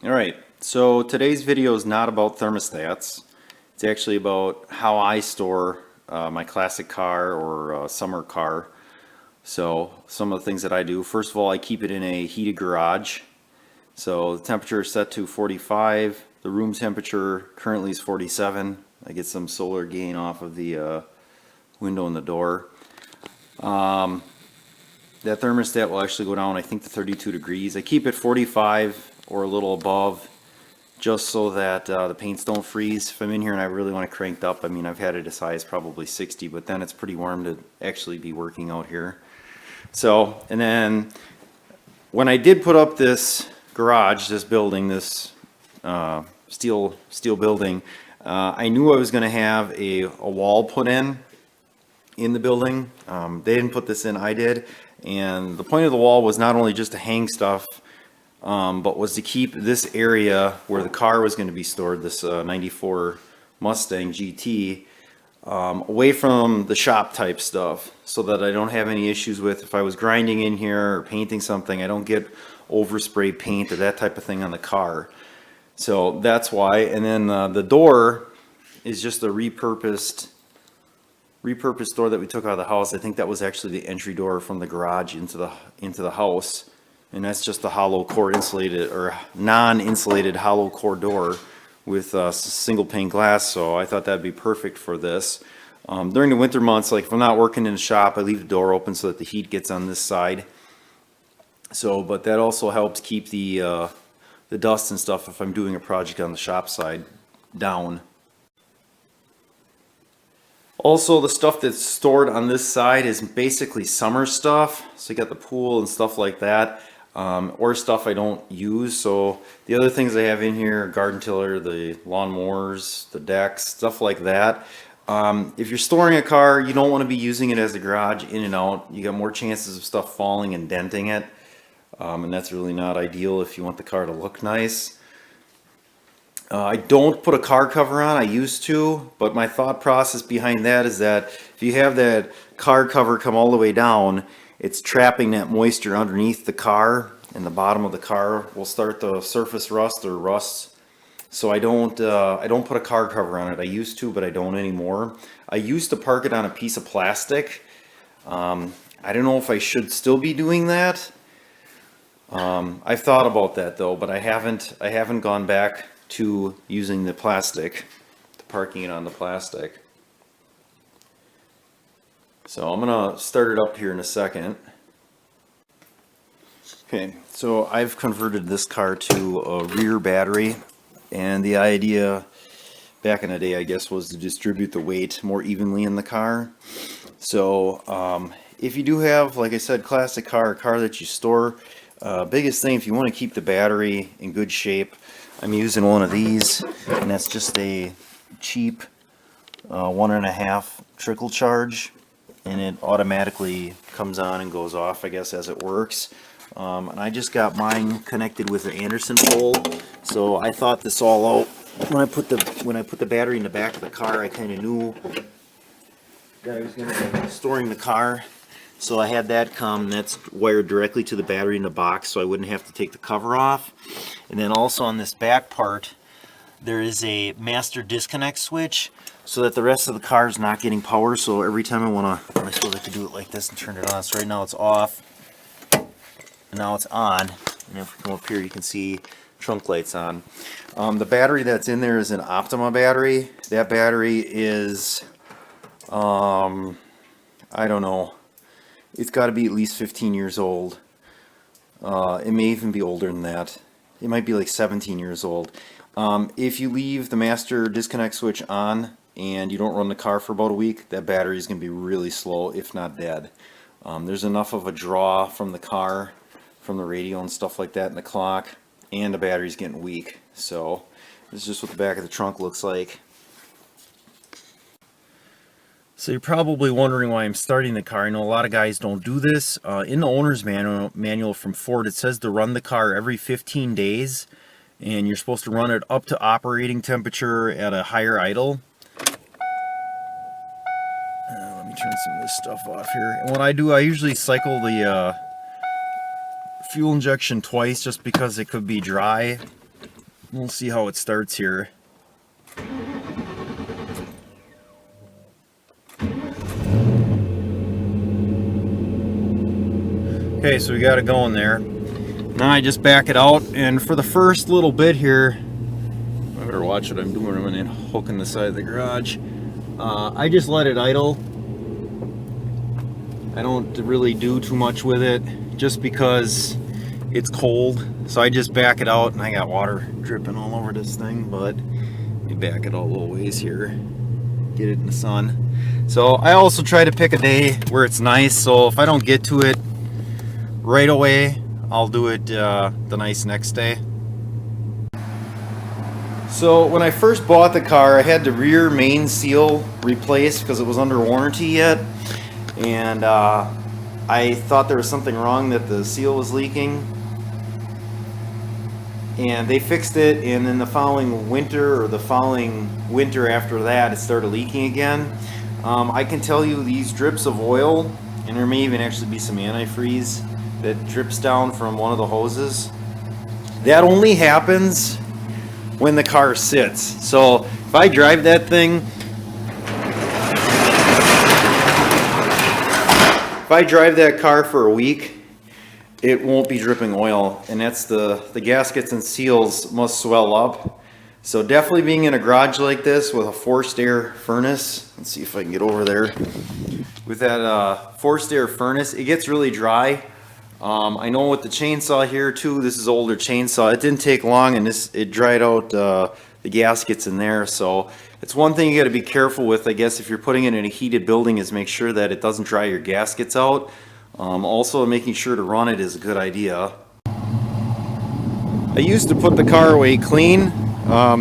Alright, so today's video is not about thermostats. It's actually about how I store my classic car or summer car. So some of the things that I do, first of all, I keep it in a heated garage. So the temperature is set to 45. The room temperature currently is 47. I get some solar gain off of the window and the door. That thermostat will actually go down, I think, to 32 degrees. I keep it 45 or a little above, just so that the paints don't freeze. If I'm in here and I really want it cranked up, I mean, I've had it as high as probably 60, but then it's pretty warm to actually be working out here. So, and then when I did put up this garage, this building, this steel building, I knew I was going to have a wall put in the building. They didn't put this in, I did. And the point of the wall was not only just to hang stuff, but was to keep this area where the car was going to be stored, this 94 Mustang GT, away from the shop type stuff, so that I don't have any issues with if I was grinding in here or painting something, I don't get overspray paint or that type of thing on the car. So that's why. And then the door is just a repurposed door that we took out of the house. I think that was actually the entry door from the garage into the house, and that's just a hollow core insulated or non-insulated hollow core door with single pane glass. So I thought that'd be perfect for this. During the winter months, like if I'm not working in the shop, I leave the door open so that the heat gets on this side. So, but that also helps keep the dust and stuff, if I'm doing a project on the shop side, down. Also, the stuff that's stored on this side is basically summer stuff. So you got the pool and stuff like that, or stuff I don't use. So the other things I have in here, garden tiller, the lawnmowers, the decks, stuff like that. If you're storing a car, you don't want to be using it as a garage in and out. You got more chances of stuff falling and denting it. And that's really not ideal if you want the car to look nice. I don't put a car cover on. I used to, but my thought process behind that is that if you have that car cover come all the way down, it's trapping that moisture underneath the car, and the bottom of the car will start to surface rust or rust. So I don't put a car cover on it. I used to, but I don't anymore. I used to park it on a piece of plastic. I don't know if I should still be doing that. I've thought about that though, but I haven't gone back to using the plastic, to parking it on the plastic. So I'm gonna start it up here in a second. Okay, so I've converted this car to a rear battery, and the idea back in the day, I guess, was to distribute the weight more evenly in the car. So if you do have, like I said, classic car, a car that you store, biggest thing, if you want to keep the battery in good shape, I'm using one of these, and that's just a cheap 1.5 trickle charge, and it automatically comes on and goes off, I guess, as it works. And I just got mine connected with an Anderson pole, so I thought this all out. When I put the battery in the back of the car, I kind of knew that I was going to be storing the car. So I had that come, that's wired directly to the battery in the box, so I wouldn't have to take the cover off. And then also on this back part, there is a master disconnect switch, so that the rest of the car is not getting power. So every time I want to, I suppose I could do it like this and turn it on. So right now it's off, and now it's on. And if we come up here, you can see trunk lights on. The battery that's in there is an Optima battery. That battery is, I don't know. It's got to be at least 15 years old. It may even be older than that. It might be like 17 years old. If you leave the master disconnect switch on and you don't run the car for about a week, that battery is going to be really slow, if not dead. There's enough of a draw from the car, from the radio and stuff like that, and the clock, and the battery's getting weak. So this is just what the back of the trunk looks like. So you're probably wondering why I'm starting the car. I know a lot of guys don't do this. In the owner's manual from Ford, it says to run the car every 15 days, and you're supposed to run it up to operating temperature at a higher idle. Let me turn some of this stuff off here. And what I do, I usually cycle the fuel injection twice, just because it could be dry we'll see how it starts here. Okay, so we got it going there. Now I just back it out, and for the first little bit here, I better watch what I'm doing. I'm going to hook in the side of the garage. I just let it idle. I don't really do too much with it just because it's cold. So I just back it out, and I got water dripping all over this thing, but let me back it out a little ways here, get it in the sun. So I also try to pick a day where it's nice, so if I don't get to it right away, I'll do it the nice next day. So when I first bought the car, I had the rear main seal replaced because it was under warranty yet, and I thought there was something wrong, that the seal was leaking, and they fixed it, and then the following winter, or the following winter after that, it started leaking again. I can tell you these drips of oil, and there may even actually be some antifreeze that drips down from one of the hoses. That only happens when the car sits. So if I drive that thing, if I drive that car for a week, it won't be dripping oil, and that's the gaskets and seals must swell up. So definitely being in a garage like this with a forced air furnace, let's see if I can get over there. With that forced air furnace, it gets really dry. I know with the chainsaw here too, this is an older chainsaw, it didn't take long, and it dried out the gaskets in there. So it's one thing you got to be careful with, I guess, if you're putting it in a heated building, is make sure that it doesn't dry your gaskets out. Also making sure to run it is a good idea. I used to put the car away clean.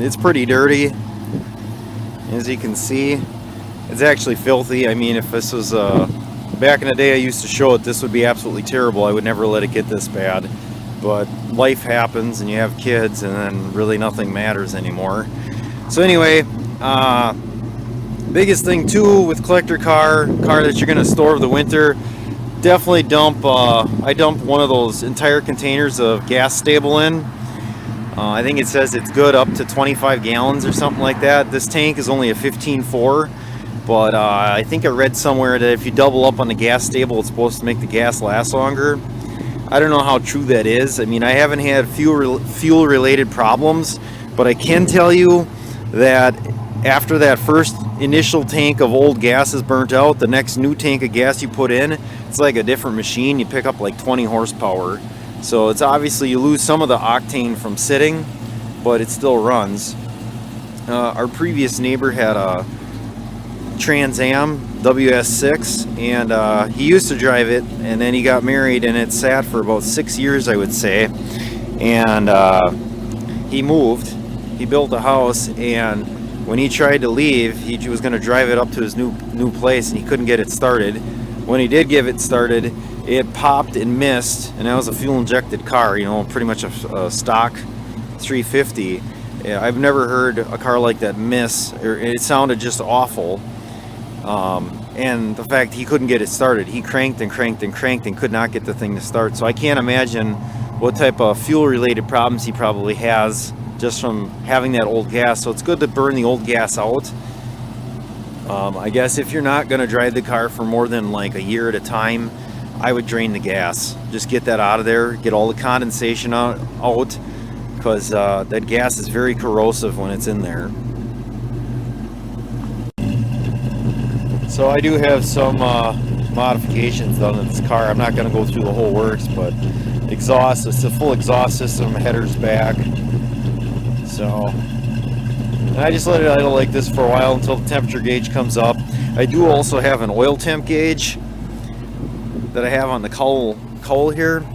It's pretty dirty, as you can see. It's actually filthy. I mean, if this was back in the day I used to show it, this would be absolutely terrible. I would never let it get this bad, but life happens and you have kids, and then really nothing matters anymore. So anyway, biggest thing too with collector car that you're going to store for the winter, definitely dump I dump one of those entire containers of gas sta-bil in. I think it says it's good up to 25 gallons or something like that. This tank is only a 15.4, but I think I read somewhere that if you double up on the gas sta-bil, it's supposed to make the gas last longer. I don't know how true that is. I mean, I haven't had fuel related problems, but I can tell you that after that first initial tank of old gas is burnt out, the next new tank of gas you put in, it's like a different machine. You pick up like 20 horsepower. So it's obviously, you lose some of the octane from sitting, but it still runs. Our previous neighbor had a Trans Am WS6, and he used to drive it, and then he got married, and it sat for about 6 years, I would say. And he moved, he built a house, and when he tried to leave, he was going to drive it up to his new place, and he couldn't get it started. When he did get it started, it popped and missed, and that was a fuel injected car, you know, pretty much a stock 350. Yeah, I've never heard a car like that miss, or it sounded just awful. And the fact he couldn't get it started, he cranked and cranked and cranked and could not get the thing to start. So I can't imagine what type of fuel related problems he probably has just from having that old gas. So it's good to burn the old gas out. I guess if you're not going to drive the car for more than like a year at a time, I would drain the gas. Just get that out of there, get all the condensation out because that gas is very corrosive when it's in there. So I do have some modifications done in this car. I'm not going to go through the whole works, but exhaust, it's a full exhaust system, headers back. So and I just let it idle like this for a while until the temperature gauge comes up. I do also have an oil temp gauge that I have on the cowl here,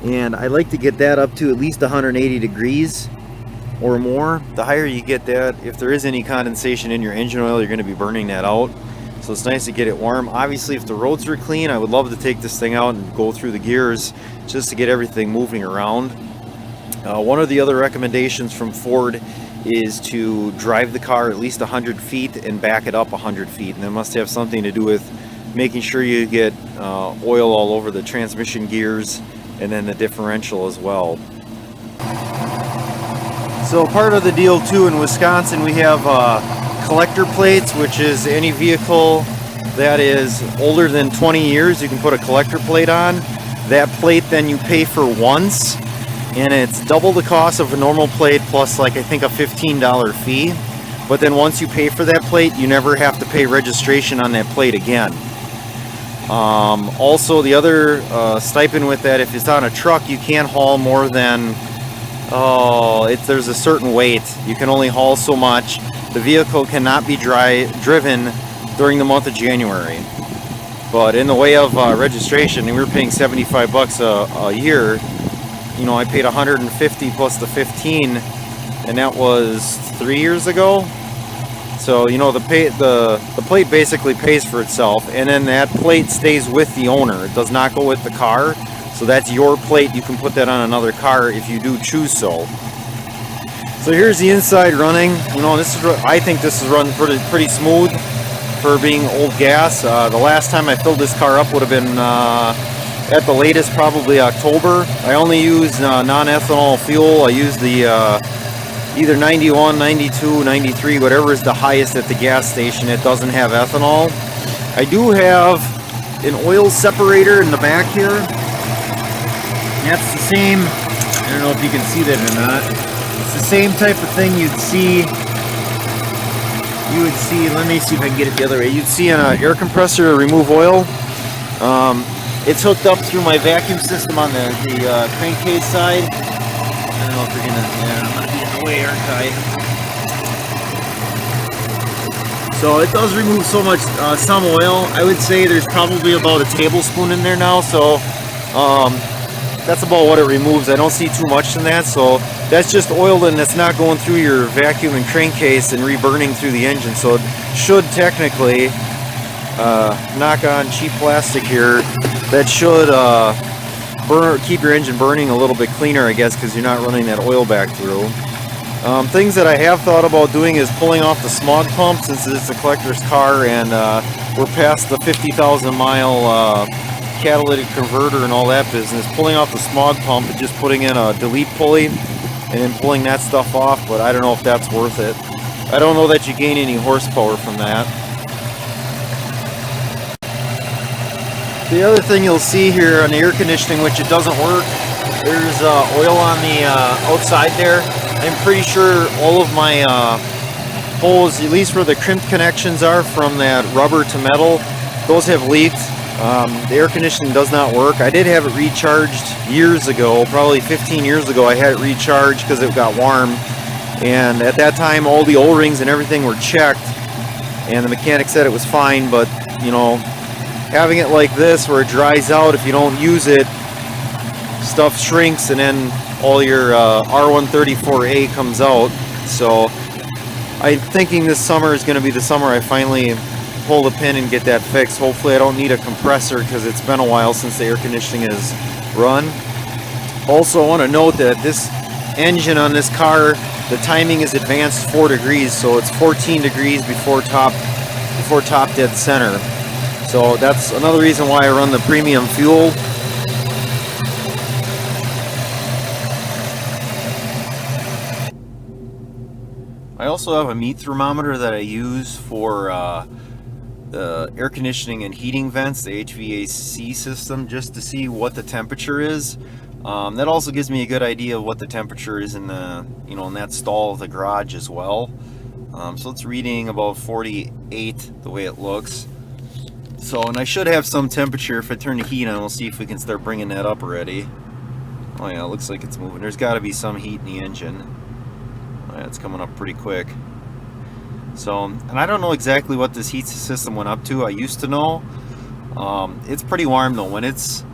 and I like to get that up to at least 180 degrees or more. The higher you get that, if there is any condensation in your engine oil, you're going to be burning that out. So it's nice to get it warm. Obviously, if the roads were clean, I would love to take this thing out and go through the gears just to get everything moving around. One of the other recommendations from Ford is to drive the car at least 100 feet and back it up 100 feet. And that must have something to do with making sure you get oil all over the transmission gears and then the differential as well. So part of the deal too in Wisconsin, we have collector plates, which is any vehicle that is older than 20 years, you can put a collector plate on. That plate then you pay for once, and it's double the cost of a normal plate plus like I think a $15 fee. But then once you pay for that plate, you never have to pay registration on that plate again. Also, the other stipend with that, if it's on a truck, you can't haul more than, there's a certain weight. You can only haul so much. The vehicle cannot be driven during the month of January. But in the way of registration, and we were paying $75 a year. You know, I paid $150 plus the 15, and that was 3 years ago. So you know, the plate basically pays for itself, and then that plate stays with the owner. It does not go with the car. So that's your plate. You can put that on another car if you do choose so. So here's the inside running. You know, this is, I think this is running pretty smooth for being old gas. The last time I filled this car up would have been at the latest probably October. I only use non-ethanol fuel. I use the either 91, 92, 93, whatever is the highest at the gas station. It doesn't have ethanol. I do have an oil separator in the back here. That's the same, I don't know if you can see that or not. It's the same type of thing you'd see, let me see if I can get it the other way. You'd see in an air compressor to remove oil. It's hooked up through my vacuum system on the crankcase side. I don't know if you're gonna, yeah, I'm gonna be in the way, aren't I? So it does remove so much, some oil. I would say there's probably about a tablespoon in there now, so that's about what it removes. I don't see too much in that, so that's just oil and that's not going through your vacuum and crankcase and reburning through the engine. So it should technically, knock on cheap plastic here, that should keep your engine burning a little bit cleaner, I guess, because you're not running that oil back through. Things that I have thought about doing is pulling off the smog pump, since it's a collector's car and we're past the 50,000 mile catalytic converter and all that business. Pulling off the smog pump and just putting in a delete pulley and then pulling that stuff off, but I don't know if that's worth it. I don't know that you gain any horsepower from that. The other thing you'll see here on the air conditioning, which it doesn't work, there's oil on the outside there. I'm pretty sure all of my holes, at least where the crimp connections are from that rubber to metal, those have leaked. The air conditioning does not work. I did have it recharged years ago, probably 15 years ago. I had it recharged because it got warm, and at that time all the O-rings and everything were checked and the mechanic said it was fine. But you know, having it like this where it dries out, if you don't use it, stuff shrinks and then all your R134A comes out. So I'm thinking this summer is going to be the summer I finally pull the pin and get that fixed. Hopefully I don't need a compressor because it's been a while since the air conditioning has run. Also, I want to note that this engine on this car, the timing is advanced 4 degrees, so it's 14 degrees before top dead center. So that's another reason why I run the premium fuel. I also have a meat thermometer that I use for the air conditioning and heating vents, the HVAC system, just to see what the temperature is. That also gives me a good idea of what the temperature is in the, you know, in that stall of the garage as well. So it's reading about 48 the way it looks. So, and I should have some temperature. If I turn the heat on, we'll see if we can start bringing that up already. Oh yeah, it looks like it's moving. There's got to be some heat in the engine. Oh yeah, it's coming up pretty quick. So, and I don't know exactly what this heat system went up to. I used to know. It's pretty warm though. When it's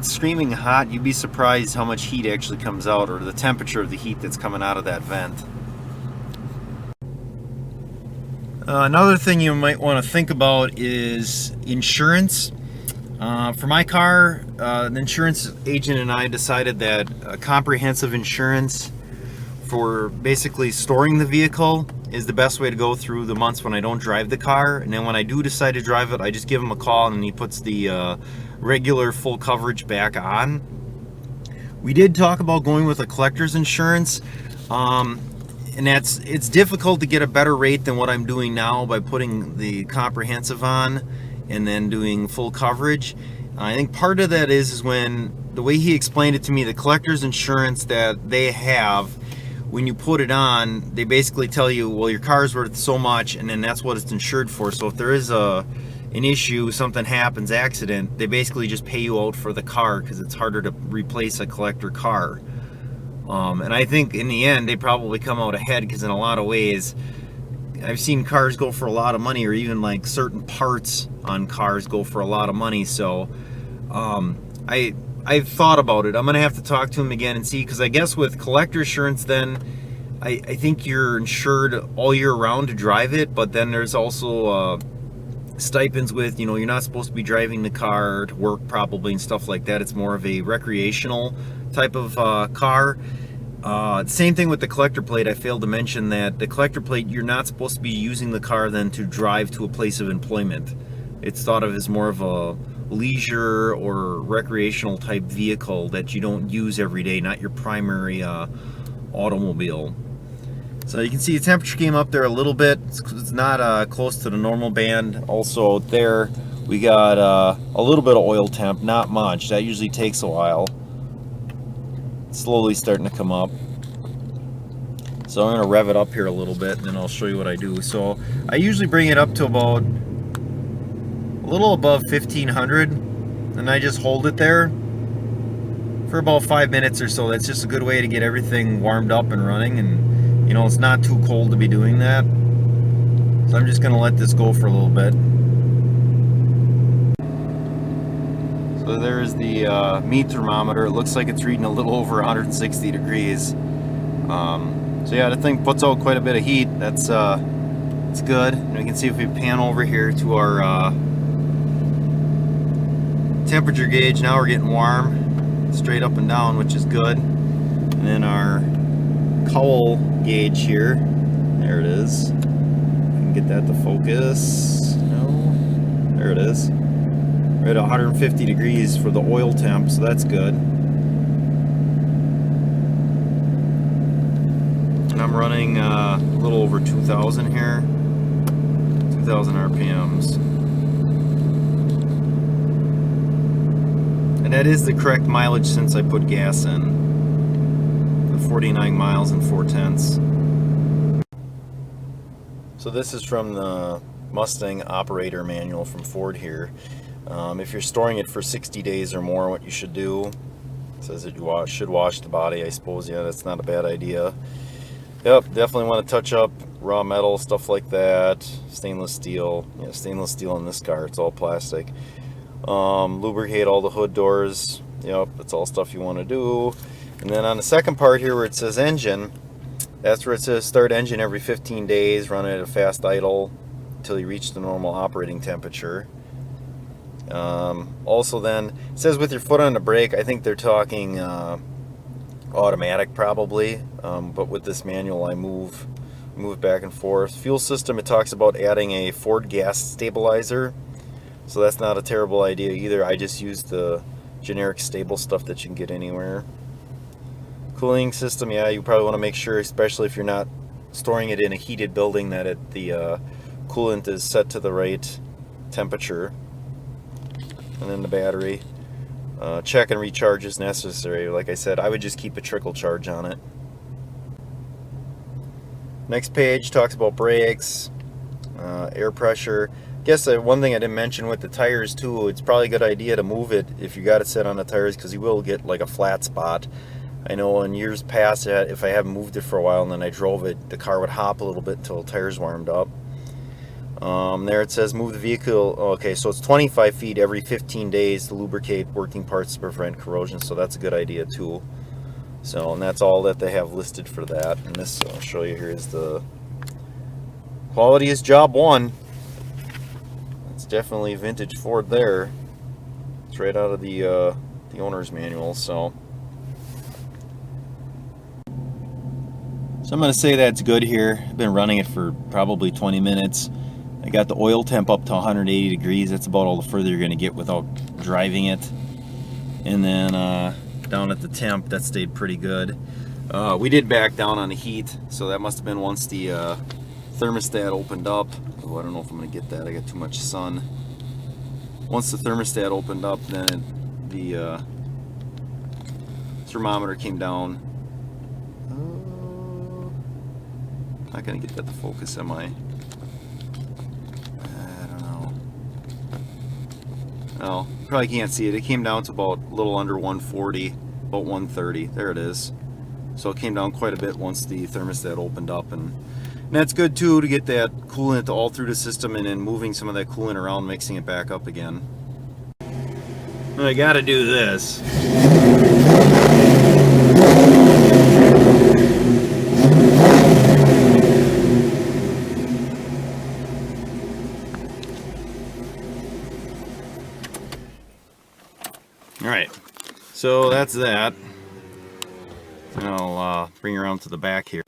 screaming hot, you'd be surprised how much heat actually comes out, or the temperature of the heat that's coming out of that vent. Another thing you might want to think about is insurance. For my car, the insurance agent and I decided that comprehensive insurance for basically storing the vehicle is the best way to go through the months when I don't drive the car. And then when I do decide to drive it, I just give him a call and he puts the regular full coverage back on. We did talk about going with a collector's insurance, and it's difficult to get a better rate than what I'm doing now by putting the comprehensive on and then doing full coverage. I think part of that is when the way he explained it to me, the collector's insurance that they have, when you put it on, they basically tell you, well, your car's worth so much, and then that's what it's insured for. So if there is an issue, something happens, accident, they basically just pay you out for the car because it's harder to replace a collector car. And I think in the end they probably come out ahead, because in a lot of ways I've seen cars go for a lot of money, or even like certain parts on cars go for a lot of money. So I've thought about it. I'm gonna have to talk to him again and see, because I guess with collector insurance then I think you're insured all year round to drive it, but then there's also stipends with, you're not supposed to be driving the car to work probably and stuff like that. It's more of a recreational type of car. Same thing with the collector plate. I failed to mention that the collector plate, you're not supposed to be using the car then to drive to a place of employment. It's thought of as more of a leisure or recreational type vehicle that you don't use every day, not your primary automobile. So you can see the temperature came up there a little bit. It's not close to the normal band. Also there we got a little bit of oil temp, not much. That usually takes a while. It's slowly starting to come up. So I'm going to rev it up here a little bit, and then I'll show you what I do. So I usually bring it up to about a little above 1500, and I just hold it there for about 5 minutes or so. That's just a good way to get everything warmed up and running, and it's not too cold to be doing that. So I'm just going to let this go for a little bit. So there's the meat thermometer. It looks like it's reading a little over 160 degrees. So yeah, the thing puts out quite a bit of heat. That's it's good. And we can see if we pan over here to our temperature gauge. Now we're getting warm, straight up and down, which is good. And then our cowl gauge here, there it is. I can get that to focus. No, there it is. We're at 150 degrees for the oil temp, so that's good. And I'm running a little over 2,000 here, 2,000 RPMs. And that is the correct mileage since I put gas in. 49 miles and 4/10. So this is from the Mustang operator manual from Ford here. If you're storing it for 60 days or more, what you should do, it says that you should wash the body. I suppose, yeah, that's not a bad idea. Yep, definitely want to touch up raw metal, stuff like that. Stainless steel. Yeah, stainless steel in this car, it's all plastic. Lubricate all the hood doors. Yep, that's all stuff you want to do. And then on the second part here where it says engine, that's where it says start engine every 15 days, run it at a fast idle until you reach the normal operating temperature. Also then, it says with your foot on the brake. I think they're talking automatic probably, but with this manual I move back and forth. Fuel system, it talks about adding a Ford gas stabilizer, so that's not a terrible idea either. I just use the generic stable stuff that you can get anywhere. Cooling system, yeah, you probably want to make sure, especially if you're not storing it in a heated building, that the coolant is set to the right temperature. And then the battery, check and recharge as necessary. Like I said, I would just keep a trickle charge on it. Next page talks about brakes, air pressure. I guess one thing I didn't mention with the tires too, it's probably a good idea to move it if you got it set on the tires, because you will get like a flat spot. I know in years past, if I haven't moved it for a while and then I drove it, the car would hop a little bit until the tires warmed up. There it says move the vehicle. Okay, so it's 25 feet every 15 days to lubricate working parts to prevent corrosion, so that's a good idea too. So, and that's all that they have listed for that. And this, I'll show you here, is the quality is job one. It's definitely vintage Ford there. It's right out of the owner's manual. So I'm going to say that's good here. I've been running it for probably 20 minutes. I got the oil temp up to 180 degrees. That's about all the further you're going to get without driving it. And then down at the temp. That stayed pretty good. We did back down on the heat, so that must have been once the thermostat opened up. Oh, I don't know if I'm going to get that. I got too much sun. Once the thermostat opened up, then the thermometer came down. Not going to get that to focus, am I? I don't know. Well, probably can't see it. It came down to about a little under 140, about 130. There it is. So it came down quite a bit once the thermostat opened up, and that's good too, to get that coolant all through the system and then moving some of that coolant around, mixing it back up again. Well, I gotta do this. Alright, so that's that. And I'll bring it around to the back here.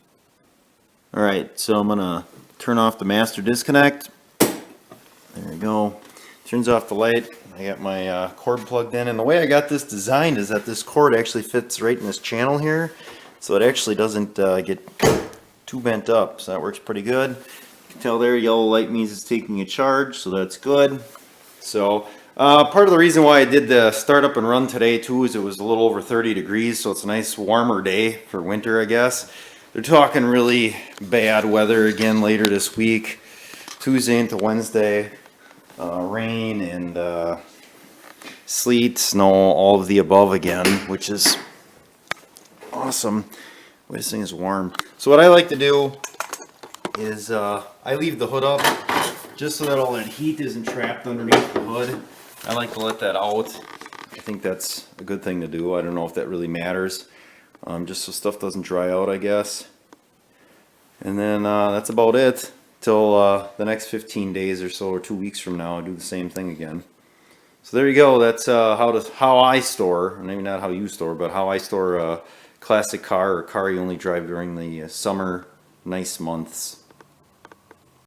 Alright, so I'm gonna turn off the master disconnect. There we go. Turns off the light. I got my cord plugged in, and the way I got this designed is that this cord actually fits right in this channel here, so it actually doesn't get too bent up, so that works pretty good. You can tell there, yellow light means it's taking a charge, so that's good. So part of the reason why I did the startup and run today too is it was a little over 30 degrees, so it's a nice warmer day for winter, I guess. They're talking really bad weather again later this week, Tuesday into Wednesday. Rain and sleet, snow, all of the above again, which is awesome. Boy, this thing is warm. So what I like to do is I leave the hood up just so that all that heat isn't trapped underneath the hood. I like to let that out. I think that's a good thing to do. I don't know if that really matters. Just so stuff doesn't dry out, I guess. And then that's about it. Till the next 15 days or so, or 2 weeks from now, I'll do the same thing again. So there you go. That's how I store, maybe not how you store, but how I store a classic car, or a car you only drive during the summer nice months.